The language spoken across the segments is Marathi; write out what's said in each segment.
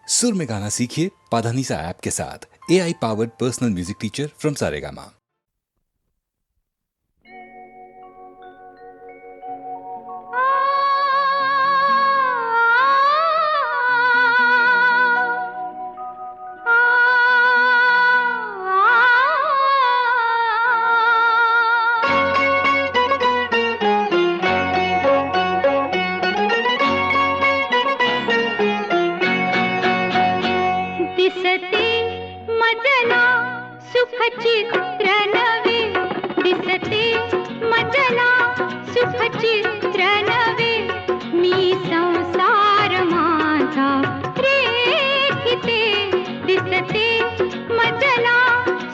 सुर में गाना सीखिए पाधानीसा ऐप के साथ। AI powered personal music teacher from Saregama. दिसते मजला सुखचित्र नवे, दिसते मजला सुखचित्र नवे, मी संसार माझा रेखिते, दिसते मजला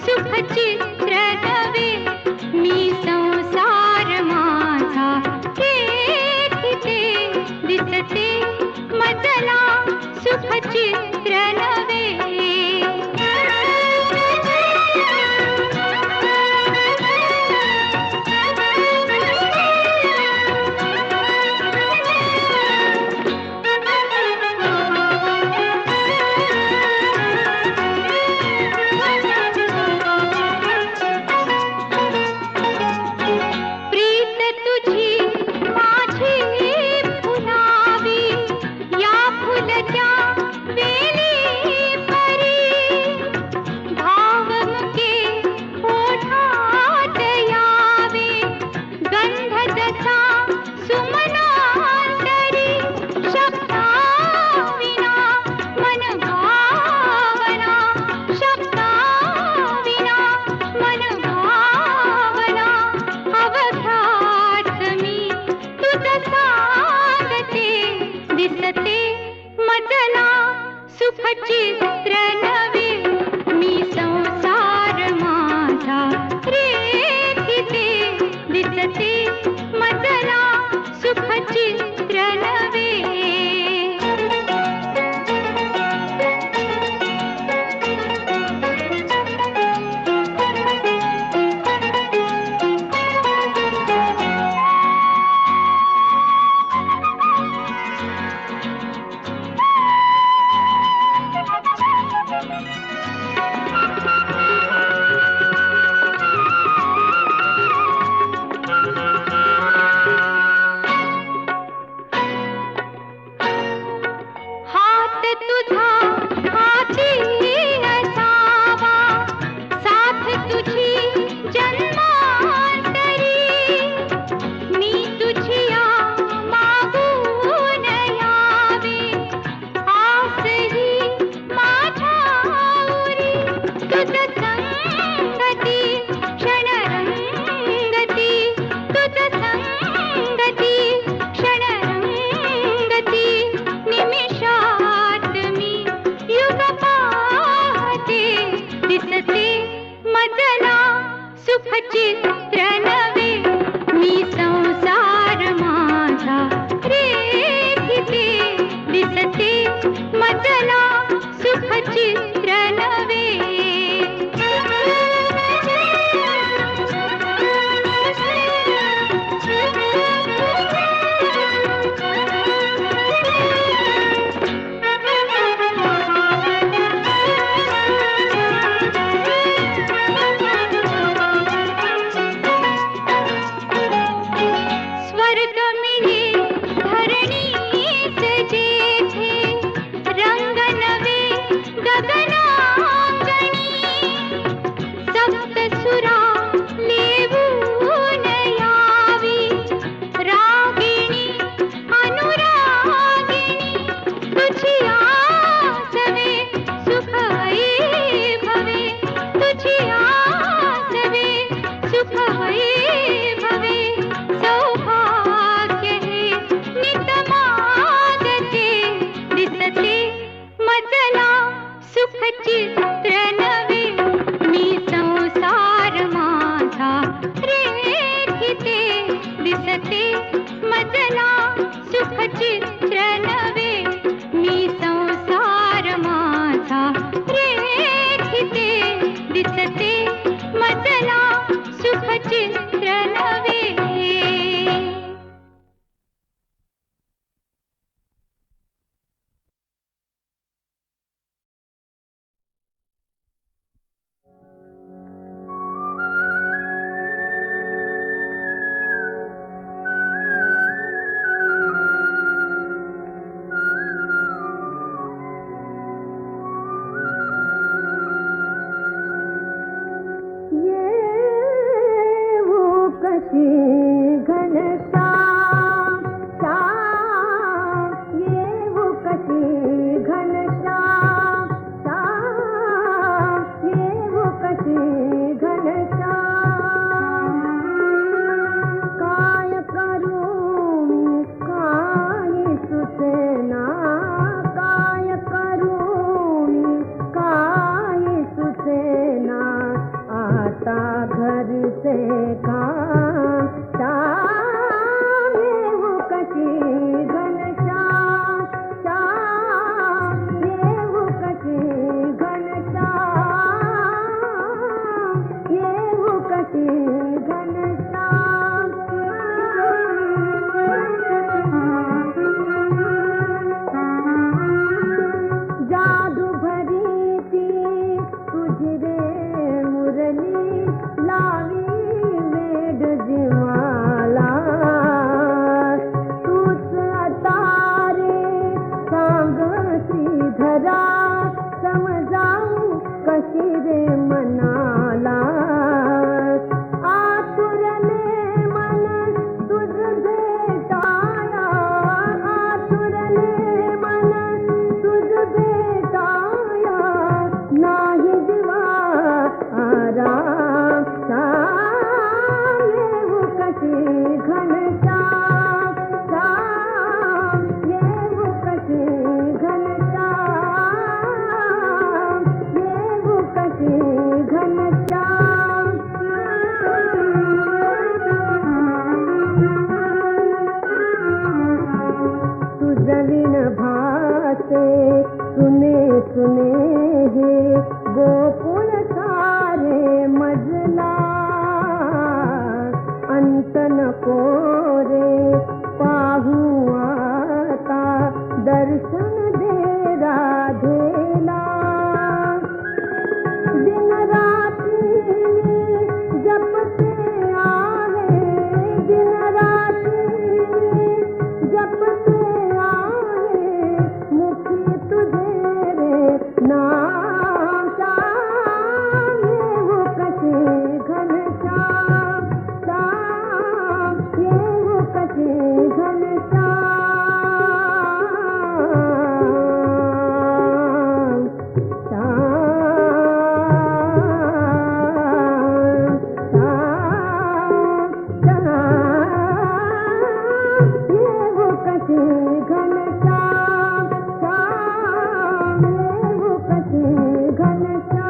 सुखचित्र नवे, मी संसार माझा रेखिते, दिसते मजला सुखचित्र नवे। प्रीत तुझी माझी फुलावी, या फुलत्या वेली परी, भावमुखे ओठात यावे, गंध जसा सुमनांतरी, शब्दाविना मन भावना, शब्दाविना मन भावना, अवघात मी तुझ सांगते, दिसते मजला सुखचित्र नवे, मी संसार माझा रेखिते, दिसते मजला सुखचित्र नवे। हात तुझा हाती असावा, साथ तुझी जन्मांतरी, मी तुझिया मागून यावे, आसही माझ्या उरी, तुझ संगती क्षणरंगती, तुझ संगती क्षणरंगती, निमिषात मी युग पाहते, दिसते मजला सुखचित्र नवे, मी संसार माझा रेखिते, दिसते मजला सुखचित्र नवे। स्वर्ग मिळे धरणीस जेथे, रंग नवे गगनांगणी, सप्तसुरा लेवून यावी, रागिणी अनुरागिणी, तुझी आसवे सुख वैभवे, तुझी आसवे सुख वैभवे, सौभाग्य हे नित मागते, दिसते मजला सुखचित्र नवे, मी संसार माझा रेखिते, दिसते मजला सुखचित्र नवे, मी संसार माझा रेखिते, दिसते मजला सुखचित्र नवे। जरा समजावू कशी रे मनाला आतुरले मन तुझ भेटाया आतुरले मन तुझ भेटाया नाही जीवा आराम येऊ कशी घनश्याम श्याम येऊ कशी घनश्याम येऊ कशी घनश्याम तुझ विण भासे सुने सुने हे गोकुळ सारे मजला अंत नको रे पाहू आता दर्शन दे राधेला दिन रात्री जपते आहे दिन रात्री जपते आहे मुखी तुझे रे नाम श्याम येऊ कशी घनश्याम श्याम येऊ कशी घनश्याम येऊ कशी घनश्याम श्याम येऊ कशी घनश्याम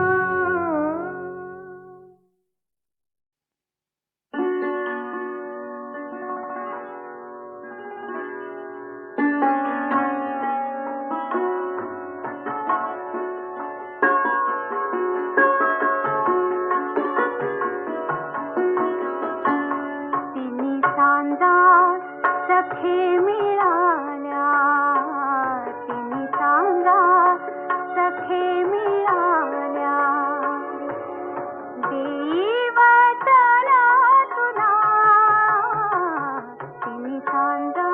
तिन्ही सांजा सखे मिळाल्या तिन्ही सांजा सखे मिळाल्या देई वचन तुला तिन्ही सांजा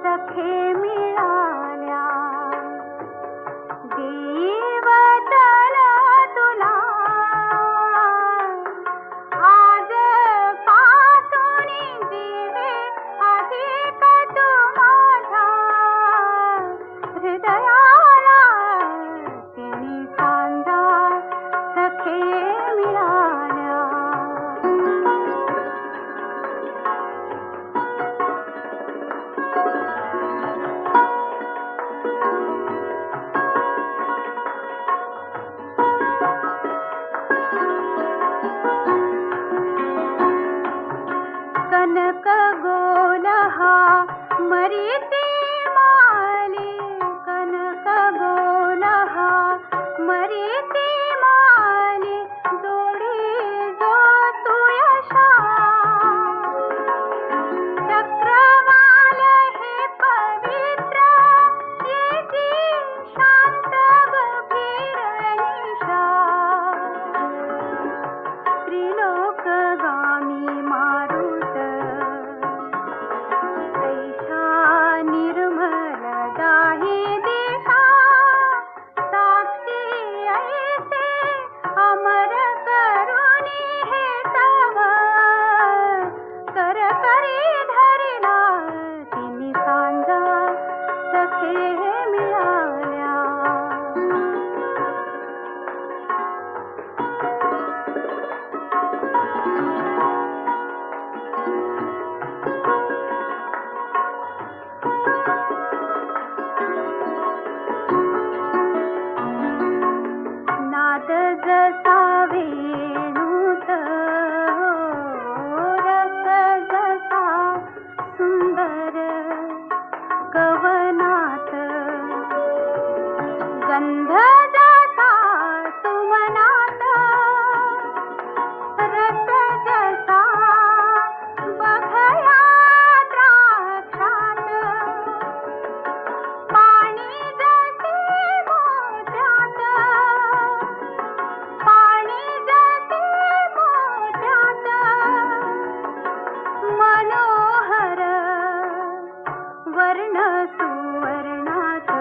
सखे मिळाल्या देई वचन तुला आज पासोनी जीवे अधिक तू माझ्या हृदयाला तिन्ही सांजा सखे मिळाल्या कनक गोलहा मरीती माली कनक गोलहा मरीती माली जोडी जो तू यशा चक्रवाल हे पवित्र येती शांत गंभीर निशा त्रिलोकगामी मारुत ऐशा निर्मल दाही दिशा साक्षी ऐसे अमर करुणी हे तव कर करी धरिला तिन्ही सांजा सखे मिळाल्या नाद जसा वेणूत रस जसा सुंदर कवनात गंध जसा सुमनात रस जसा बघया द्राक्षात पाणी जसे मोत्यात पाणी जसे मोत्यात मनोहर वर्ण सुवर्णात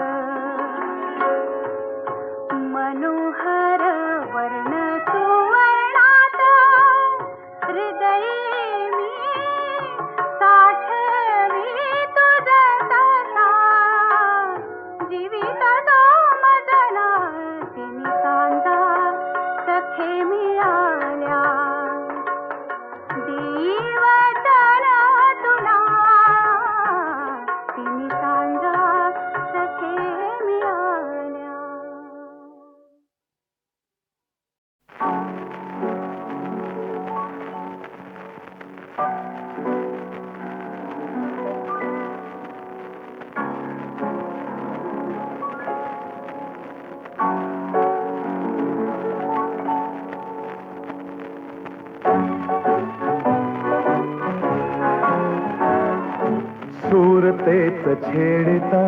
छेडता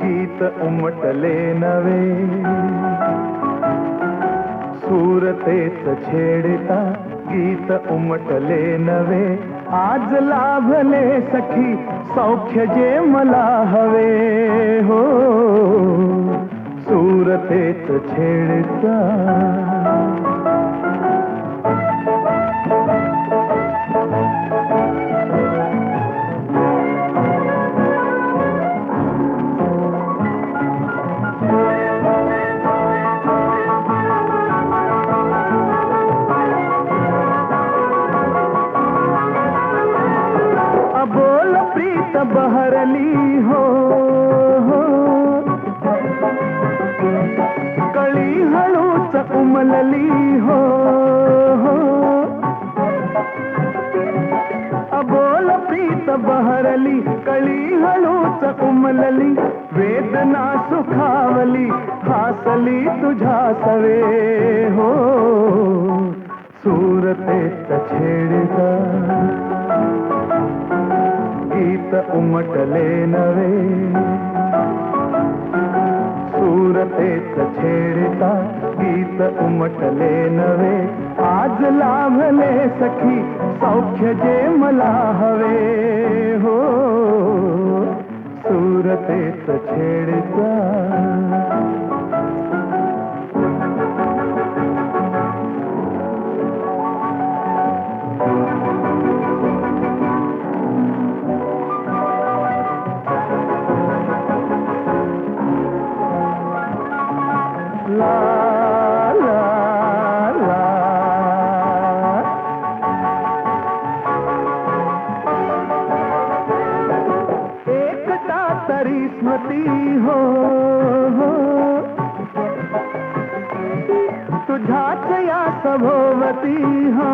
गीत उमटले नवे सुरतेच छेडता गीत उमटले नवे आज लाभले सखी सौख्य जे मला हवे हो सुरतेच छेडता अबोल प्रीत बहरली हो कळी हळूच उमलली हो अबोल प्रीत बहरली कळी हळूच उमलली वेदना सुखावली हासली तुझ्या सवे हो सुरतेच छेडता गीत उमटले नवे सुरतेच छेडता गीत उमटले नवे आज लाभले सखी सौख्य जे मला हवे हो सुरतेच छेडता ला ला ला एकटा तरी स्मृती हो तुझ्याच या सभोवती हा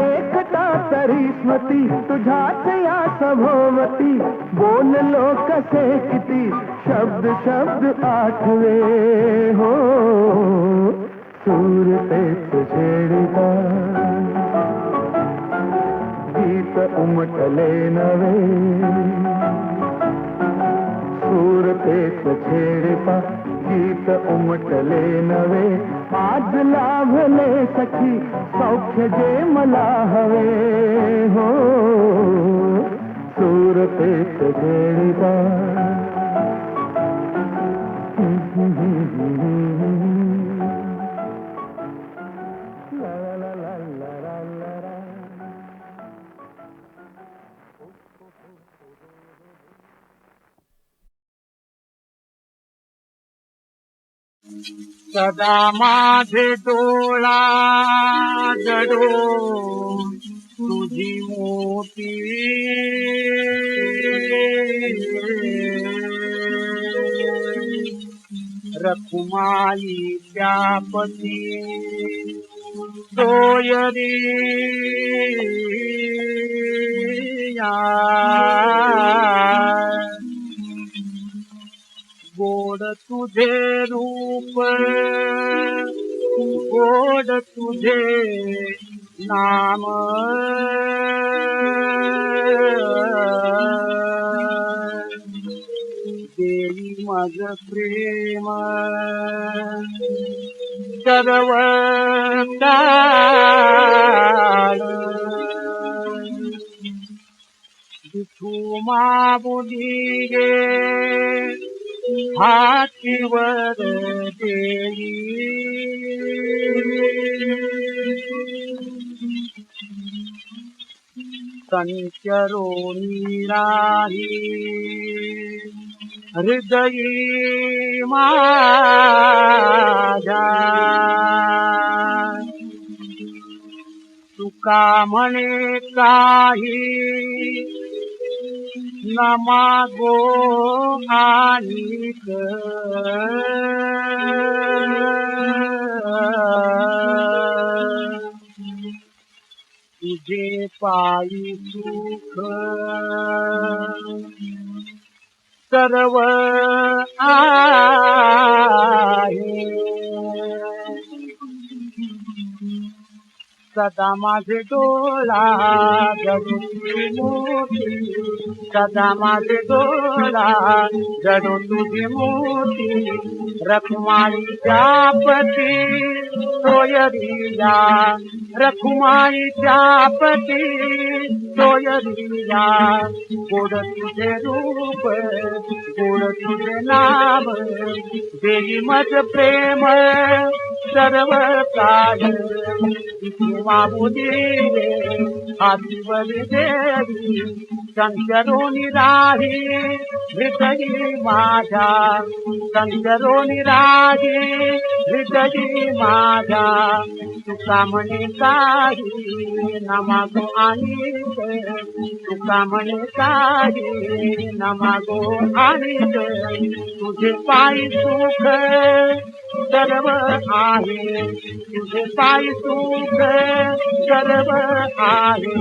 एकटा तरी स्मृती तुझ्याच या सभोवती बोललो कसे किती शब्द शब्द आठवे हो सुरतेच छेडता गीत उमटले नवे सुरतेच छेडता गीत उमटले नवे आज लाभले सखी सौख्य जे मला हवे हो सुरतेच छेडता ला ला ला ला ला ला ला. सदा माझे डोळा जडो तुझी मोती रखुमाई त्यापती सोयरी गोड तुझे रूप गोड तुझे नाम देई मज प्रेम सर्व काळ विठू माबुली गे हातीवर देई संचरोनी राही हृदयी माझ्या तुका म्हणे काही न मागो आणिक तुझे पायी सुख सर्व आहे सदा माझे डोळा जडू तुझी मोती, सदा माझे डोळा जडू तुझी मोती, रखुमाईच्या पती सोयरिया, रखुमाईच्या पती सोयरिया, गोड तुझे रूप गोड तुझे नाम, देई मज प्रेम सर्व काळ, मामुदी हातीवर देवी शंकरोनी राही हृदयी माझ्या, शंकरोनी राही हृदयी माझ्या, तुका म्हणे काही नमागो आणि तुका म्हणे काही नमागो आणि तुझे पायी सुख सर्व आहे, तुझे पायी सुख सर्व आहे,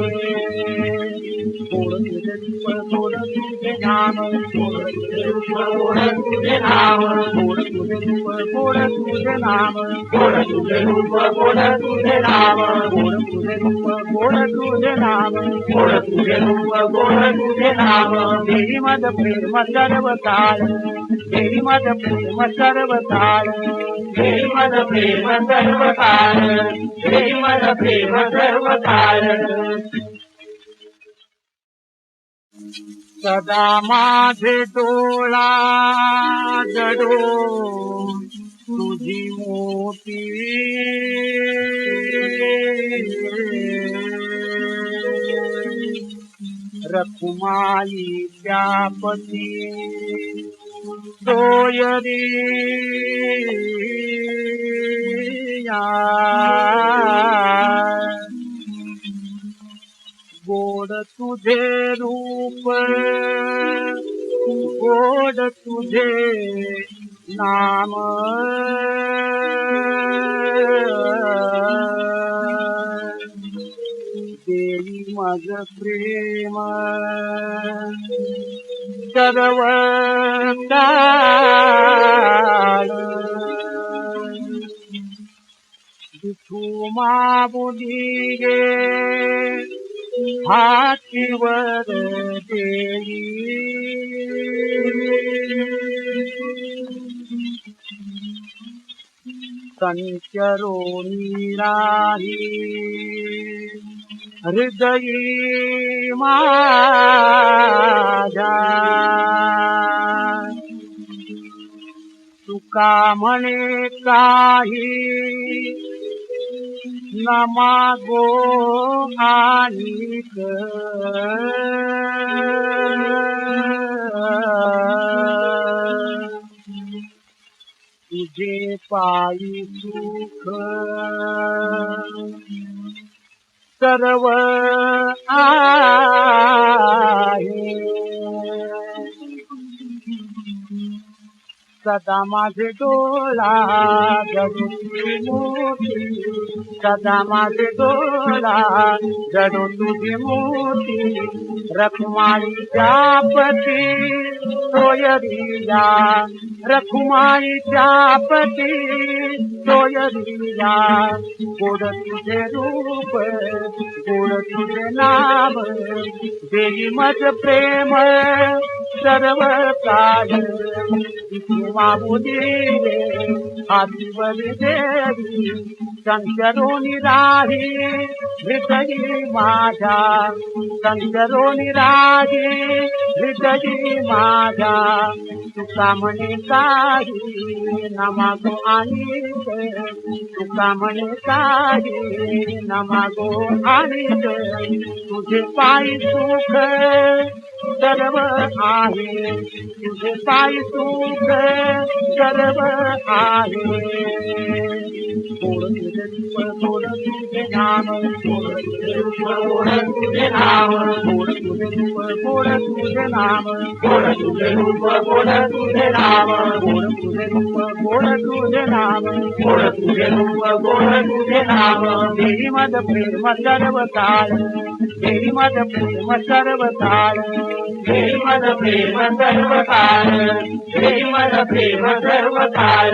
गोड तुझे रूप गोड तुझे नाम, गोड तुझे रूप गोड तुझे नाम, गोड तुझे रूप गोड तुझे नाम, गोड तुझे रूप गोड तुझे नाम, गोड तुझे रूप गोड तुझे नाम, गोड तुझे रूप गोड तुझे नाम, देई मद प्रेम सर्व काळ, देई मद प्रेम सर्व काळ, देई मद प्रेम सर्व काळ, देई मद प्रेम सर्व काळ, सदा माझे डोळा जडो तुझी मोती, रखुमाई त्या पती सोयरिया, गोड तुझे रूप गोड तुझे नाम, देई मज प्रेम सर्व काळ, विठू मामुनी हातीवर देई, संचरोनी राही हृदयी माझ्या, तुका म्हणे काही नमागो आणिक, तुझे पायी सुख सर्व आहे, सदा माझे डोळा जडू तुझी मोती, सदा माझे डोळा जडू तुझी मोती, रखुमाईच्या पती सोयरिया, रखुमाईच्या पती सोयरिया, गोड तुझे रूप गोड तुझे नाम, देई मज प्रेम सर्व काळ, मामुदी हातीवर देवी शंकरोनी राही हृदयी माझ्या, शंकरोनी राही हृदयी माझ्या, तुका म्हणे काही नमागो आणि तुका म्हणे काही नमागो आणि, तुझे पायी सुख सर्व आहे, तुझे पायी सुख सर्व आहे, गोड तुझे रूप गोड तुझे नाम, गोड तुझे रूप गोड तुझे नाम, गोड तुझे रूप गोड तुझे नाम, गोड तुझे रूप गोड तुझे नाम, गोड तुझे रूप गोड तुझे नाम, गोड तुझे रूप गोड तुझे नाम, देई मद प्रेम सर्व काळ, देई मद प्रेम सर्व काळ, देई मद प्रेम सर्व काळ, देई मद प्रेम सर्व काळ.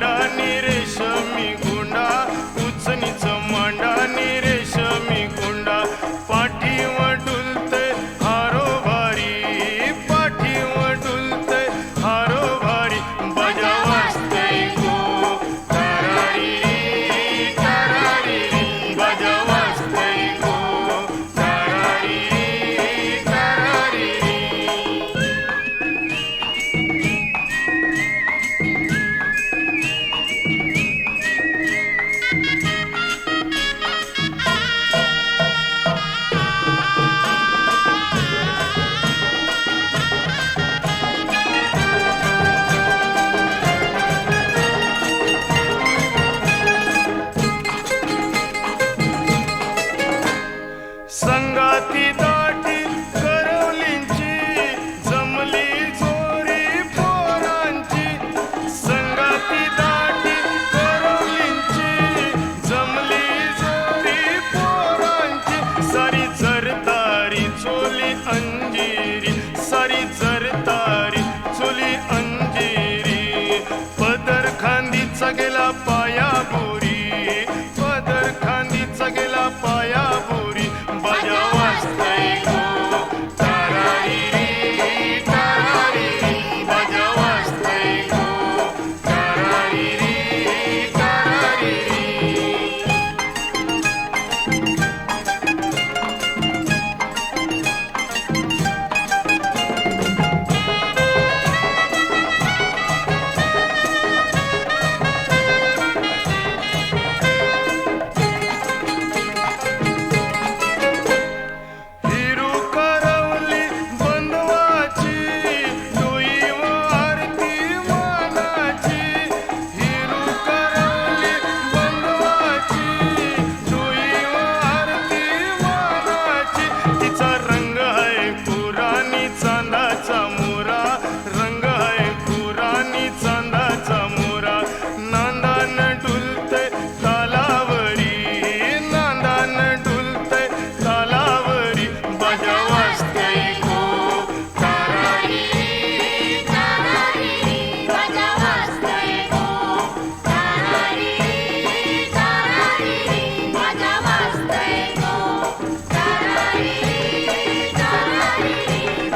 मांडा नि रेशमी गुंडा उचनीच मांडा नि रेशमी गुंडा पाठीवर डुलते हारो भारी पाठीवर डुलते हारो भारी बाजा वाजते गो तारारी तारारी बाजा वाजते गो तारारी तारारी संगाती दाटी करवलींची जमली जोरी पोरांची संगाती दाटी करवलींची जमली जोरी पोरांची सारी जरदारी चोली अंजिरी सारी जरदारी चोली अंजिरी पदर खांदीचा गेला पाया बोरी पदर खांदीचा गेला पाया बोरी बाजा वाजतय गो तारारी तारारी बाजा वाजतय गो तारारी तारारी हिरू करवली बंधवाची डोई व आरती मानाची हिरू करवली बंधवाची डोई व आरती मानाची तिचा रंग आहे पुराणी चांदाचा मोरा रंग आहे पुराणी चांदाचा मोरा नांदान डुलते तालावरी नांदान डुलते तालावरी बाजा वाजतय गो तारारी तारारी बाजा वाजतय गो तारारी तारारी बाजा वाजतय गो तारारी तारारी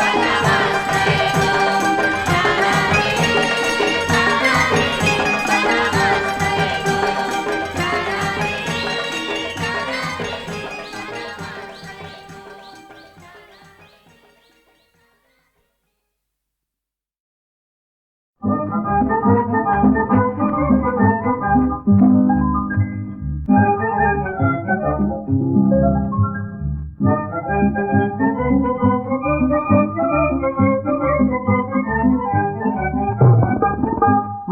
बाजा वाजतय गो तारारी तारारी बाजा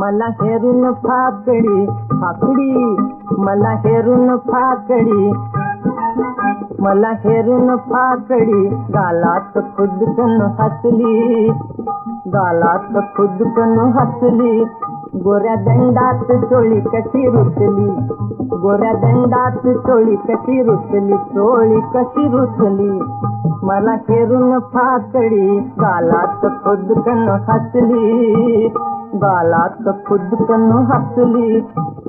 मला हेरून फाकडी फाकडी मला हेरून फाकडी मला हेरून फाकडी गालात खुदकन हसली गालात खुदकन हसली गोऱ्या दंडात चोळी कशी रुतली गोऱ्या दंडात चोळी कशी रुतली चोळी कशी रुतली मला हेरून फाकडी गालात खुदकन हसली गालात खुदकन हसली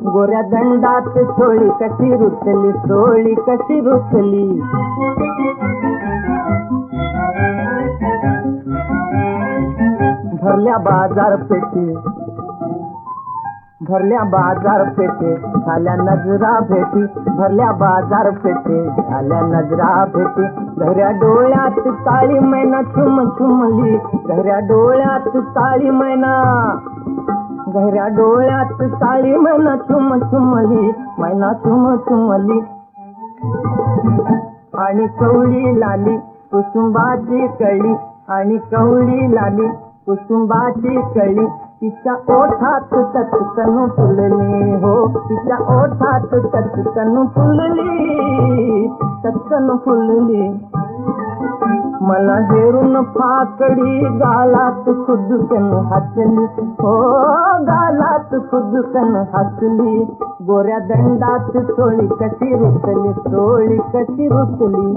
गोऱ्या दंडात चोळी कशी रुतली चोळी कशी रुतली भरल्या बाजारपेठी भरल्या बाजारपेठे झाल्या नजरा भेटी भरल्या बाजारपेठे झाल्या नजरा भेटी घऱ्या डोळ्यात काळी मैना छुम छुमली घऱ्या डोळ्यात काळी मैना घऱ्या डोळ्यात काळी मैना छुम छुमली मैना छुम छुमली आणि कवळी लाली कुसुंबाची कळी आणि कवळी लाली कुसुंबाची कळी तिच्या ओठात चटकन फुलली हो तिच्या ओठात चटकन फुलली चटकन फुलली मला हेरून फाकडी गालात खुदकन हसली हो गालात खुदकन हसली गोऱ्या दंडात चोळी कशी रुतली चोळी कशी रुतली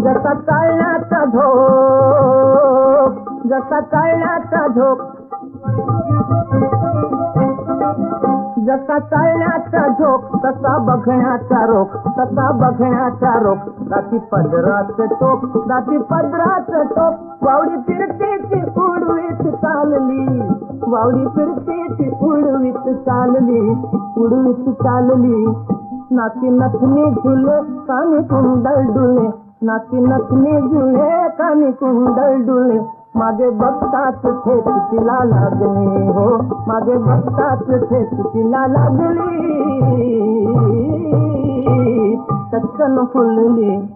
जसा चालण्याचा झोक, जसा चालण्याचा झोक, जसा चालण्याचा झोक, तसा बघण्याचा रोख, तसा बघण्याचा रोख. दाती पदराचं टोक, दाती पदराचं टोक. वावडी फिरते ती उडवीत चालली, वावडी फिरते ती उडवीत चालली, उडवीत चालली. नाती नथनी झुले कानी कुंडल डुले, नाती नथनी झुले कानी कुंडल डुले. मागे बघताच ठेच तिला लागली हो, मागे बघताच ठेच तिला लागली, चटकन फुलली.